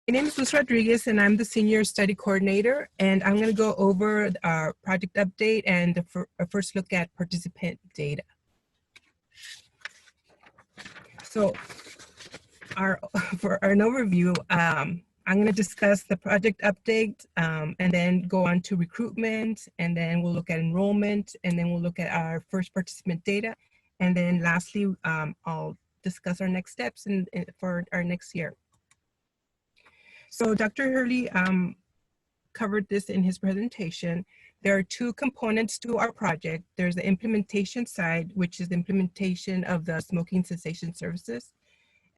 My name is Luz Rodriguez, and I'm the Senior Study Coordinator, and I'm going to go over our project update and a first look at participant data. So for an overview, I'm going to discuss the project update and then go on to recruitment, and then we'll look at enrollment, and then we'll look at our first participant data. And then lastly, I'll discuss our next steps for our next year. So Dr. Hurley covered this in his presentation. There are two components to our project. There's the implementation side, which is the implementation of the smoking cessation services.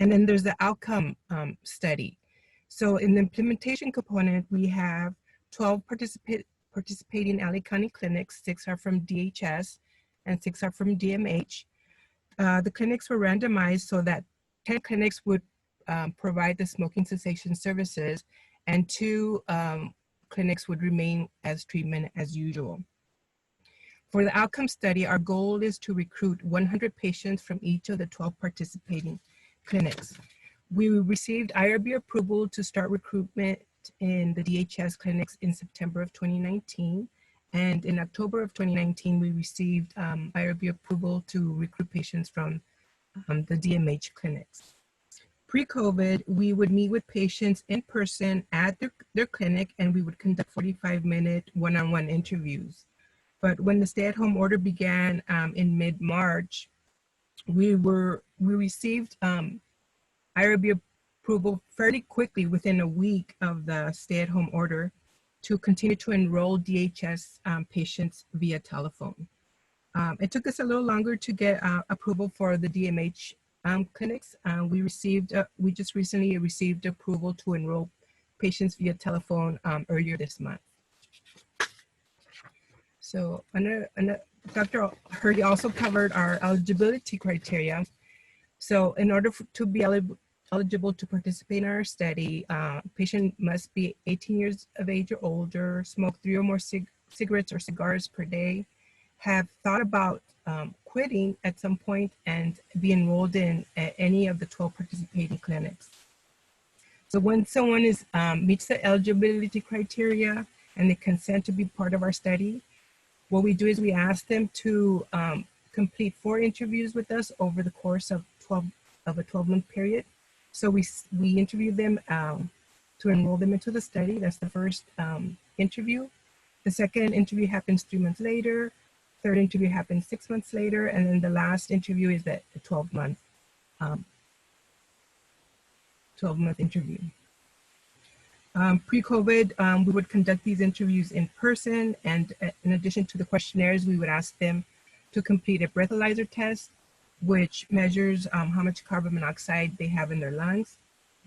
And then there's the outcome study. So in the implementation component, we have 12 participating LA County clinics. 6 are from DHS and 6 are from DMH. The clinics were randomized so that 10 clinics would provide the smoking cessation services, and 2 clinics would remain as treatment as usual. For the outcome study, our goal is to recruit 100 patients from each of the 12 participating clinics. We received IRB approval to start recruitment in the DHS clinics in September of 2019. And in October of 2019, we received IRB approval to recruit patients from the DMH clinics. Pre-COVID, we would meet with patients in person at their clinic, and we would conduct 45-minute one-on-one interviews. But when the stay-at-home order began in mid-March, we received IRB approval fairly quickly within a week of the stay-at-home order to continue to enroll DHS patients via telephone. It took us a little longer to get approval for the DMH clinics. We just recently received approval to enroll patients via telephone earlier this month. So Dr. Hurley also covered our eligibility criteria. So in order to be eligible to participate in our study, patient must be 18 years of age or older, smoke 3 or more cigarettes or cigars per day, have thought about quitting at some point, and be enrolled in any of the 12 participating clinics. So when someone meets the eligibility criteria and they consent to be part of our study, what we do is we ask them to complete 4 interviews with us over the course of a 12-month period. So we interview them to enroll them into the study. That's the first interview. The second interview happens 3 months later. Third interview happens 6 months later, and then the last interview is the 12-month interview. Pre-COVID, we would conduct these interviews in person, and in addition to the questionnaires, we would ask them to complete a breathalyzer test, which measures how much carbon monoxide they have in their lungs.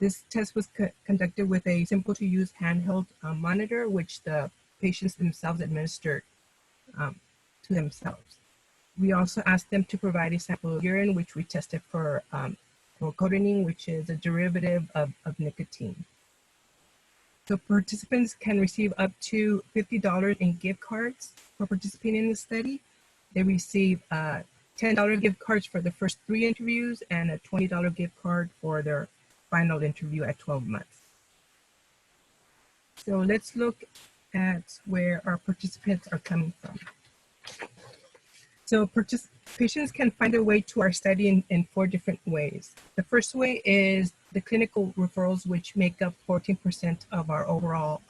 This test was conducted with a simple-to-use handheld monitor, which the patients themselves administered to themselves. We also asked them to provide a sample of urine, which we tested for cotinine, which is a derivative of nicotine. So participants can receive up to $50 in gift cards for participating in the study. They receive $10 gift cards for the first 3 interviews and a $20 gift card for their final interview at 12 months. So let's look at where our participants are coming from. So patients can find a way to our study in 4 different ways. The first way is the clinical referrals, which make up 14% of our overall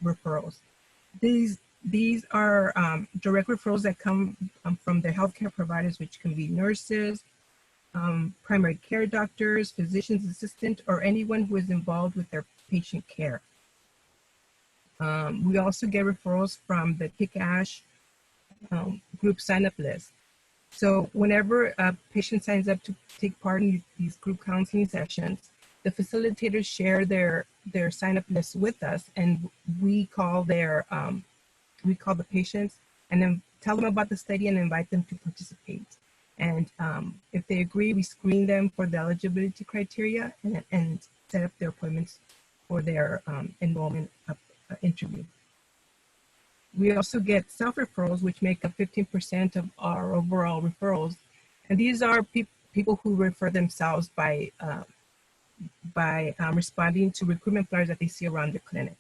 referrals. These are direct referrals that come from their healthcare providers, which can be nurses, primary care doctors, physician's assistant, or anyone who is involved with their patient care. We also get referrals from the Kick-ASH group sign-up list. So whenever a patient signs up to take part in these group counseling sessions, the facilitators share their sign-up list with us, and we call the patients and then tell them about the study and invite them to participate. And if they agree, we screen them for the eligibility criteria and set up their appointments for their enrollment interview. We also get self-referrals, which make up 15% of our overall referrals. And these are people who refer themselves by by responding to recruitment flyers that they see around the clinic.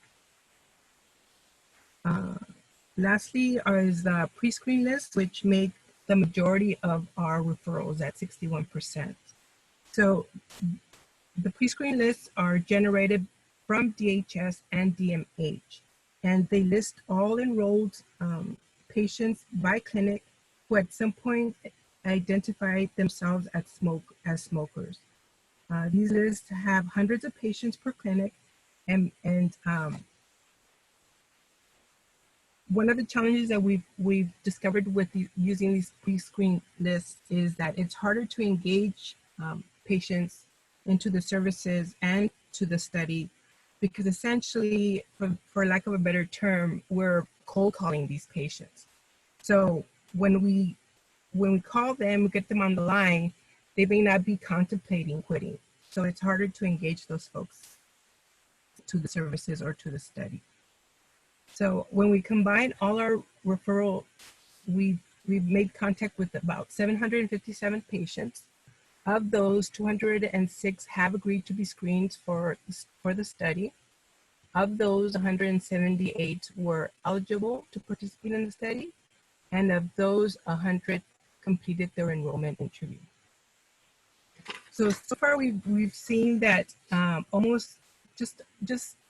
Lastly is the pre-screen list, which make the majority of our referrals at 61%. So the pre-screen lists are generated from DHS and DMH, and they list all enrolled patients by clinic who at some point identified themselves as smokers. These lists have hundreds of patients per clinic, and one of the challenges that we've discovered with using these pre-screen lists is that it's harder to engage patients into the services and to the study, because essentially, for lack of a better term, we're cold calling these patients. So when we call them, we get them on the line, they may not be contemplating quitting. So it's harder to engage those folks to the services or to the study. So when we combine all our referral, we've made contact with about 757 patients. Of those, 206 have agreed to be screened for the study. Of those, 178 were eligible to participate in the study. And of those, 100 completed their enrollment interview. So far we've seen that almost just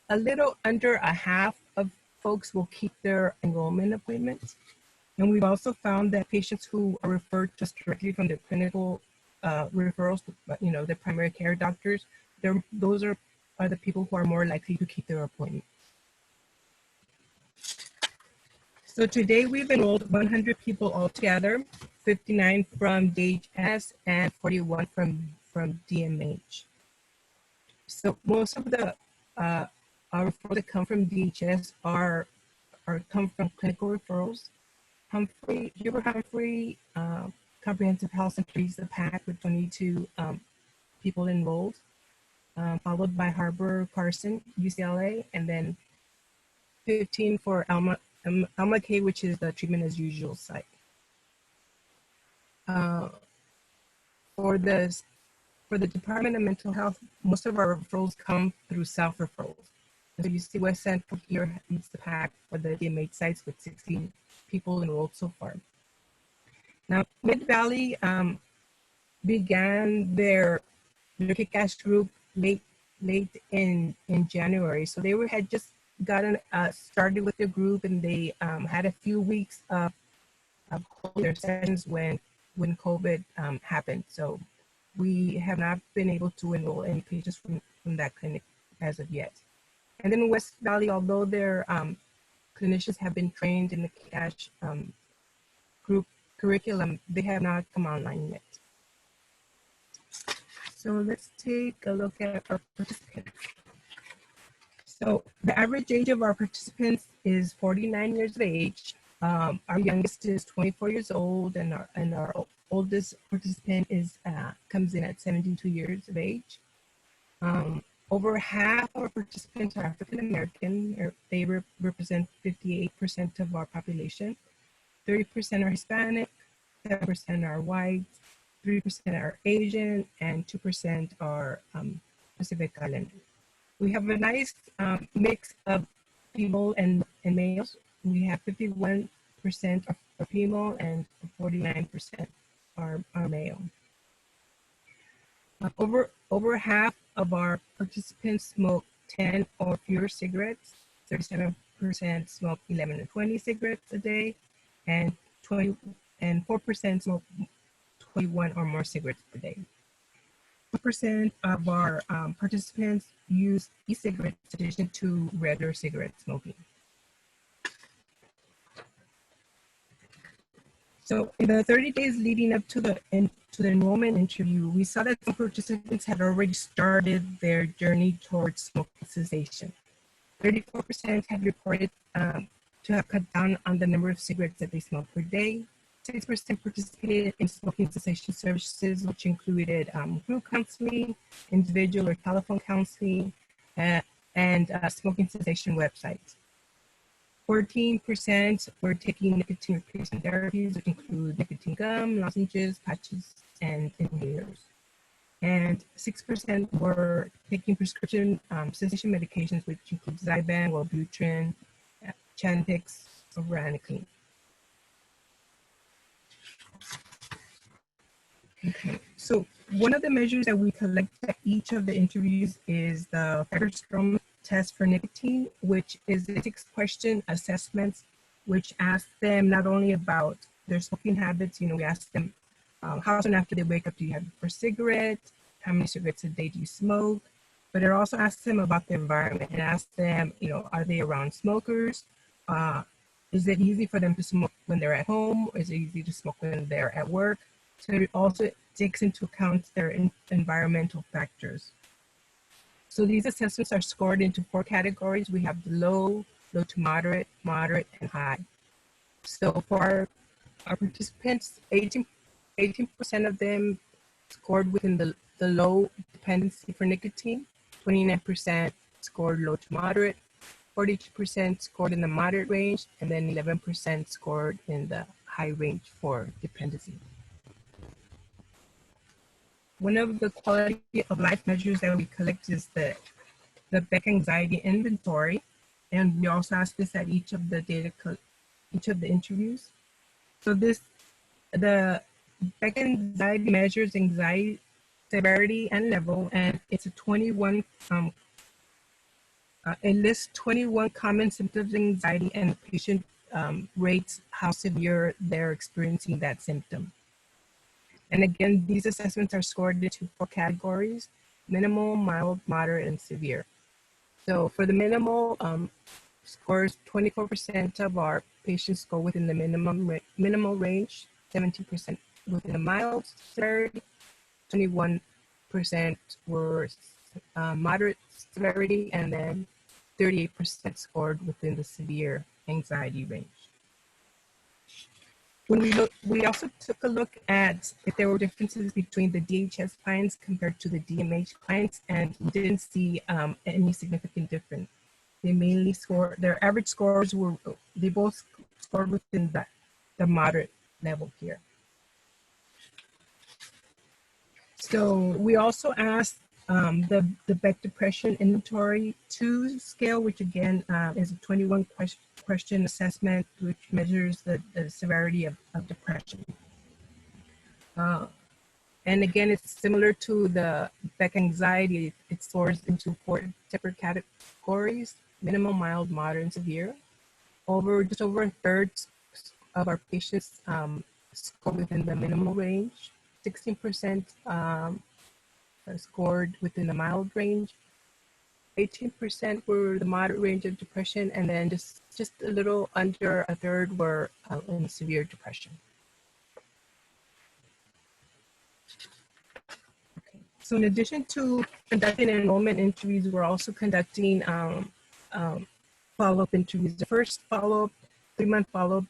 a little under a half of folks will keep their enrollment appointments. And we've also found that patients who are referred just directly from their clinical referrals, the primary care doctors, those are the people who are more likely to keep their appointment. So today we've enrolled 100 people altogether, 59 from DHS and 41 from DMH. So most of the our referrals that come from DHS come from clinical referrals. Hubert Humphrey Comprehensive Health Center leads the pack with 22 people enrolled, followed by Harbor Carson, UCLA, and then 15 for Alma K, which is the treatment as usual site. For the Department of Mental Health, most of our referrals come through self-referrals. So you see West Central here leads the pack for the DMH sites with 16 people enrolled so far. Now, Mid-Valley began their kick-ass group late in January. So they had just gotten started with the group, and they had a few weeks of holding their sessions when COVID happened. So we have not been able to enroll any patients from that clinic as of yet. And then West Valley, although their clinicians have been trained in the cash group curriculum, they have not come online yet. So let's take a look at our participants. So the average age of our participants is 49 years of age. Our youngest is 24 years old, and our oldest participant comes in at 72 years of age. Over half of our participants are African American. They represent 58% of our population. 30% are Hispanic, 7% are white, 3% are Asian, and 2% are Pacific Islander. We have a nice mix of female and males. We have 51% are female and 49% are male. Over half of our participants smoke 10 or fewer cigarettes. 37% smoke 11 to 20 cigarettes a day, and 4% smoke 21 or more cigarettes per day. 4% of our participants use e-cigarettes in addition to regular cigarette smoking. So in the 30 days leading up to the enrollment interview, we saw that some participants had already started their journey towards smoking cessation. 34% had reported to have cut down on the number of cigarettes that they smoke per day. 6% participated in smoking cessation services, which included group counseling, individual or telephone counseling, and smoking cessation websites. 14% were taking nicotine replacement therapies, which include nicotine gum, lozenges, patches, and inhalers. and 6% were taking prescription cessation medications, which include Zyban, Wellbutrin, Chantix, or varenicline. Okay, so one of the measures that we collect at each of the interviews is the fibrostrom test for nicotine, which is a 6-question assessment, which asks them not only about their smoking habits, we ask them how soon after they wake up do you have your first cigarette, how many cigarettes a day do you smoke, but it also asks them about the environment. It asks them, are they around smokers? Is it easy for them to smoke when they're at home? Or is it easy to smoke when they're at work? So it also takes into account their environmental factors. So these assessments are scored into 4 categories. We have the low, low to moderate, moderate, and high. So for our participants, 18% of them scored within the low dependency for nicotine, 29% scored low to moderate, 42% scored in the moderate range, and then 11% scored in the high range for dependency. One of the quality of life measures that we collect is the Beck Anxiety Inventory, and we also ask this at each of the interviews. So the Beck Anxiety measures anxiety severity and level, and it's a 21. It lists 21 common symptoms of anxiety, and the patient rates how severe they're experiencing that symptom. And again, these assessments are scored into 4 categories: minimal, mild, moderate, and severe. So for the minimal scores, 24% of our patients go within the minimal range, 17% within the mild severity, 21% were moderate severity, and then 38% scored within the severe anxiety range. When we also took a look at if there were differences between the DHS clients compared to the DMH clients, and we didn't see any significant difference. They mainly their average scores they both scored within the moderate level here. So we also asked the Beck Depression Inventory 2 scale, which again is a 21 question assessment, which measures the severity of depression. And again, it's similar to the Beck Anxiety. It scores into 4 separate categories: minimal, mild, moderate, and severe. Just over a third of our patients score within the minimal range. 16% scored within the mild range. 18% were the moderate range of depression, and then just a little under a third were in severe depression. Okay. So in addition to conducting enrollment interviews, we're also conducting follow-up interviews. The first follow-up, 3-month follow-up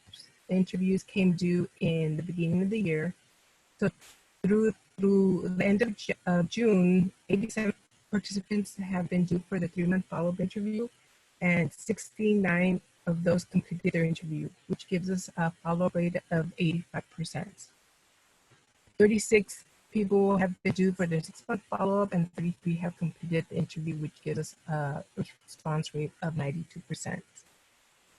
interviews came due in the beginning of the year. So through the end of June, 87 participants have been due for the 3-month follow-up interview, and 69 of those completed their interview, which gives us a follow-up rate of 85%. 36 people have been due for their 6-month follow-up, and 33 have completed the interview, which gives us a response rate of 92%.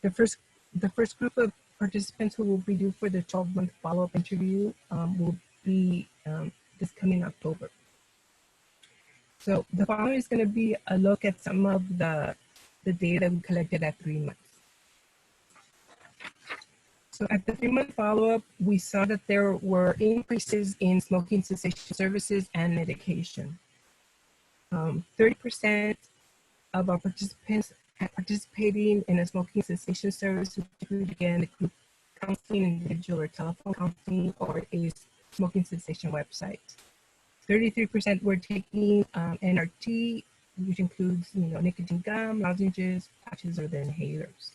The first group of participants who will be due for the 12-month follow-up interview will be this coming October. So the following is going to be a look at some of the data we collected at 3 months. So at the 3-month follow-up, we saw that there were increases in smoking cessation services and medication. 30% of our participants are participating in a smoking cessation service, which include again the group counseling, individual or telephone counseling, or a smoking cessation website. 33% were taking NRT, which includes nicotine gum, lozenges, patches, or the inhalers.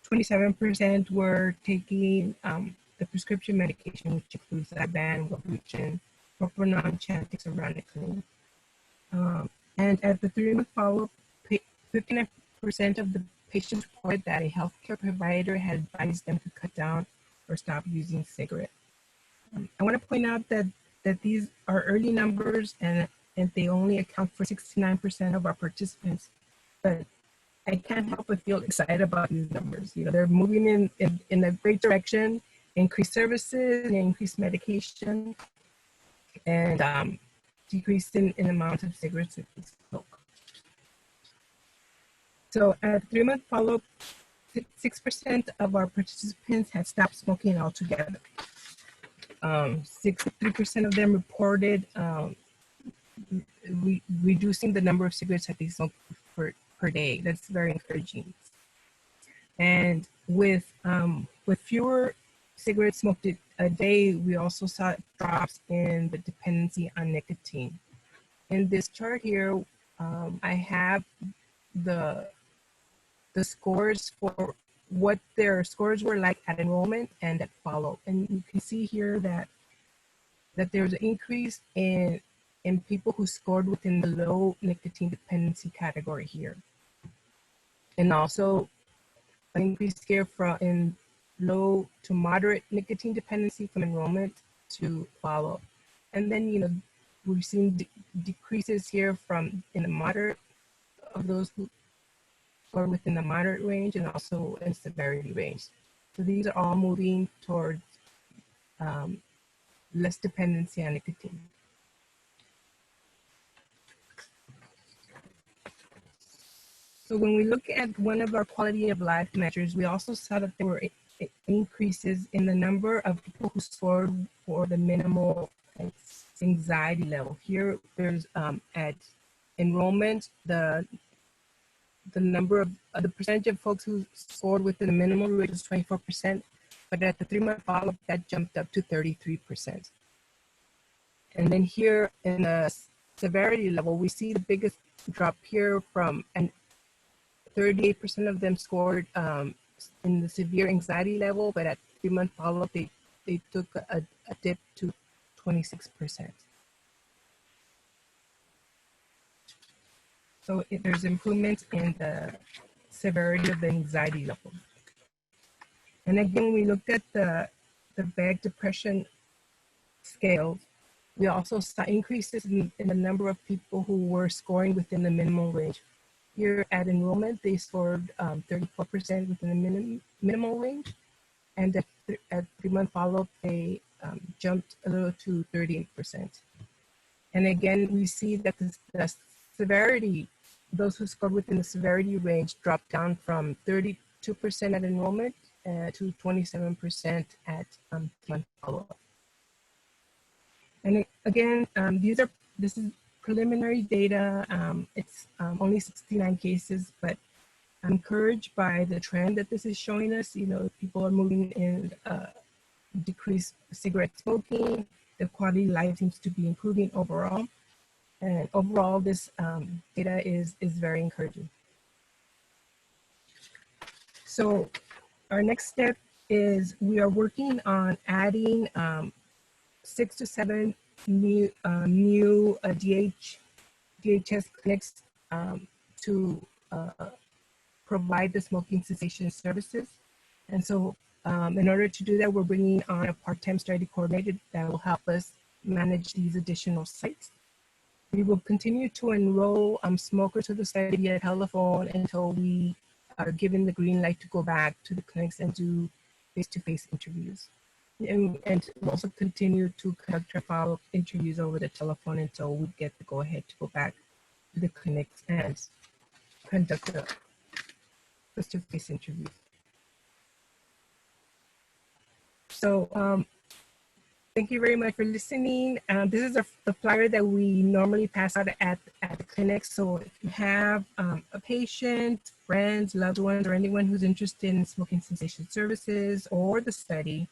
27% were taking the prescription medication, which includes Zyban, Wellbutrin, propranolol, Chantix, or varenicline. And at the 3-month follow-up, 59% of the patients reported that a healthcare provider had advised them to cut down or stop using cigarettes. I want to point out that that these are early numbers and they only account for 69% of our participants. But I can't help but feel excited about these numbers. You know, they're moving in a great direction, increased services, increased medication, and decrease in amount of cigarettes that we smoke. So at 3-month follow-up, 6% of our participants had stopped smoking altogether. 63% of them reported reducing the number of cigarettes that they smoke per day. That's very encouraging. And with fewer cigarettes smoked a day, we also saw drops in the dependency on nicotine. In this chart here, I have the scores for what their scores were like at enrollment and at follow. And you can see here that there's an increase in people who scored within the low nicotine dependency category here. And also an increase here in low to moderate nicotine dependency from enrollment to follow. And then, you know, we've seen decreases here in the moderate of those who are within the moderate range and also in severity range. So these are all moving towards less dependency on nicotine. So when we look at one of our quality of life measures, we also saw that there were increases in the number of people who scored for the minimal anxiety level. Here, there's at enrollment, the number of the percentage of folks who scored within the minimal range was 24%, but at the 3-month follow-up, that jumped up to 33%. And then here in the severity level, we see the biggest drop here from, and 38% of them scored in the severe anxiety level, but at 3-month follow-up, they took a dip to 26%. So there's improvements in the severity of the anxiety level. And again, we looked at the BEG depression scale. We also saw increases in the number of people who were scoring within the minimal range. Here at enrollment, they scored 34% within the minimal range. And at 3-month follow-up, they jumped a little to 38%. And again, we see that the severity, those who scored within the severity range dropped down from 32% at enrollment to 27% at 3-month follow-up. And again, this is preliminary data. It's only 69 cases, but I'm encouraged by the trend that this is showing us. You know, people are moving in decreased cigarette smoking. The quality of life seems to be improving overall. And overall, this data is very encouraging. So our next step is we are working on adding 6 to 7 new DHS clinics to provide the smoking cessation services. And so in order to do that, we're bringing on a part-time study coordinator that will help us manage these additional sites. We will continue to enroll smokers to the study via telephone until we are given the green light to go back to the clinics and do face-to-face interviews. And we'll also continue to conduct our follow-up interviews over the telephone until we get the go-ahead to go back to the clinics and conduct the face-to-face interviews. So thank you very much for listening. This is the flyer that we normally pass out at the clinic. So if you have a patient, friends, loved ones, or anyone who's interested in smoking cessation services or the study,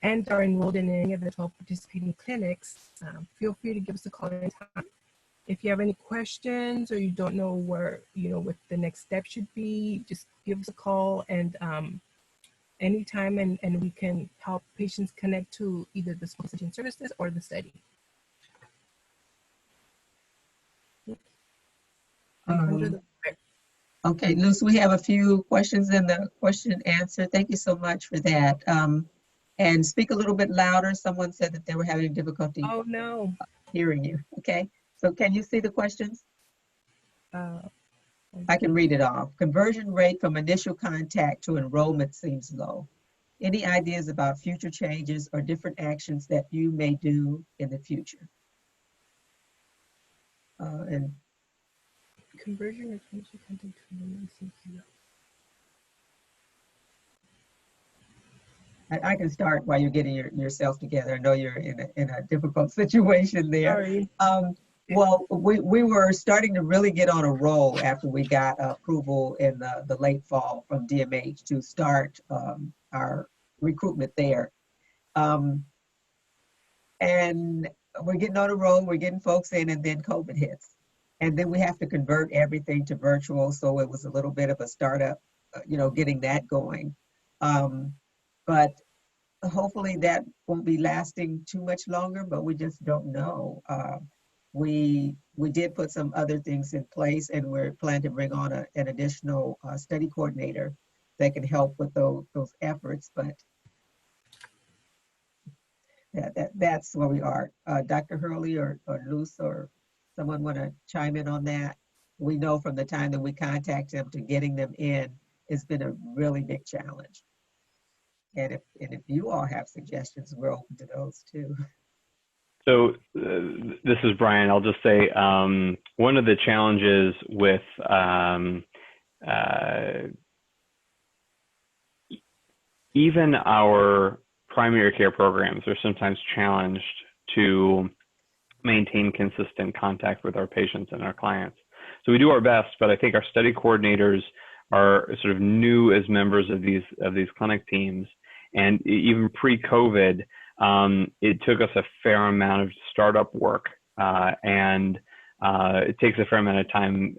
and are enrolled in any of the 12 participating clinics, feel free to give us a call anytime. If you have any questions or you don't know where, what the next step should be, just give us a call and anytime, and we can help patients connect to either the smoking cessation services or the study. Okay, Luz, we have a few questions in the question and answer. Thank you so much for that. And speak a little bit louder. Someone said that they were having difficulty Oh, no. hearing you. Okay, so can you see the questions? Uh, I can read it off. Conversion rate from initial contact to enrollment seems low. Any ideas about future changes or different actions that you may do in the future? And conversion of initial contact to enrollment seems low. I can start while you're getting yourself together. I know you're in a difficult situation there. Sorry. Well, we were starting to really get on a roll after we got approval in the late fall from DMH to start our recruitment there. And we're getting on a roll, we're getting folks in, and then COVID hits. And then we have to convert everything to virtual. So it was a little bit of a startup, getting that going. But hopefully that won't be lasting too much longer, but we just don't know. We did put some other things in place, and we're planning to bring on an additional study coordinator that can help with those efforts. But that's where we are. Dr. Hurley or Luz or someone want to chime in on that? We know from the time that we contact them to getting them in, it's been a really big challenge. And if you all have suggestions, we're open to those too. So this is Brian. I'll just say one of the challenges with even our primary care programs are sometimes challenged to maintain consistent contact with our patients and our clients. So we do our best, but I think our study coordinators are sort of new as members of these clinic teams. And even pre-COVID, it took us a fair amount of startup work, and it takes a fair amount of time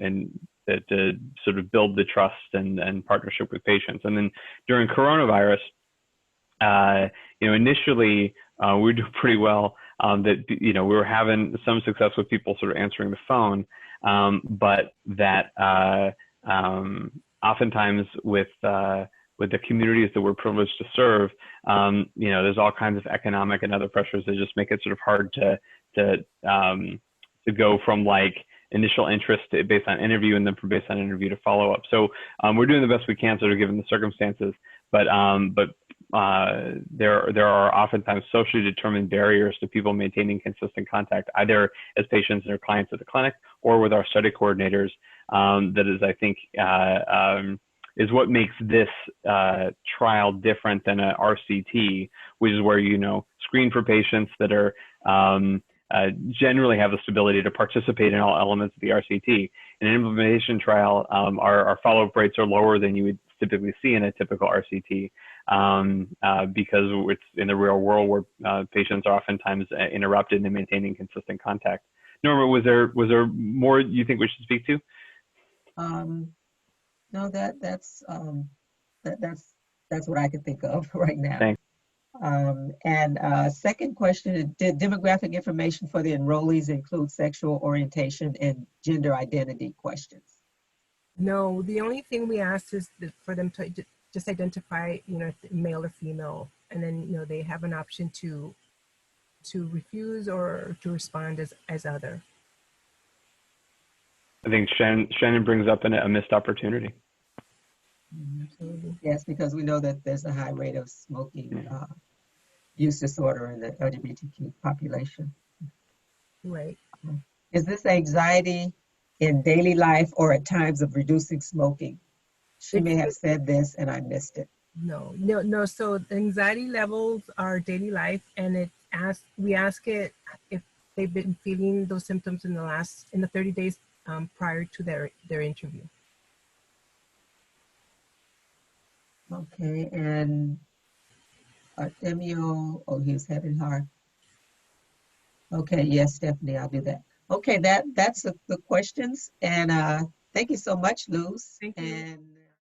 to sort of build the trust and partnership with patients. And then during coronavirus, initially we were doing pretty well. That we were having some success with people sort of answering the phone, but that oftentimes with the communities that we're privileged to serve, there's all kinds of economic and other pressures that just make it sort of hard to go from like initial interest based on interview and then from based on interview to follow up. So we're doing the best we can sort of given the circumstances, but there are oftentimes socially determined barriers to people maintaining consistent contact, either as patients and or clients at the clinic or with our study coordinators. That is, I think, is what makes this trial different than a RCT, which is where screen for patients that are generally have the stability to participate in all elements of the RCT. In an implementation trial, our follow-up rates are lower than you would typically see in a typical RCT, because it's in the real world where patients are oftentimes interrupted in maintaining consistent contact. Norma, was there more you think we should speak to? No, that's what I can think of right now. Thanks. Second question, did demographic information for the enrollees include sexual orientation and gender identity questions? No, the only thing we asked is for them to just identify, male or female, and then, they have an option to refuse or to respond as other. I think Shannon brings up a missed opportunity. Absolutely. Yes, because we know that there's a high rate of smoking use disorder in the LGBTQ population. Right. Is this anxiety in daily life or at times of reducing smoking? She may have said this and I missed it. No. So the anxiety levels are daily life, and we ask it if they've been feeling those symptoms in the 30 days prior to their interview. Okay, and Artemio, he's having hard. Okay, yes, Stephanie, I'll do that. Okay, that's the questions, and thank you so much, Luz. Thank you. And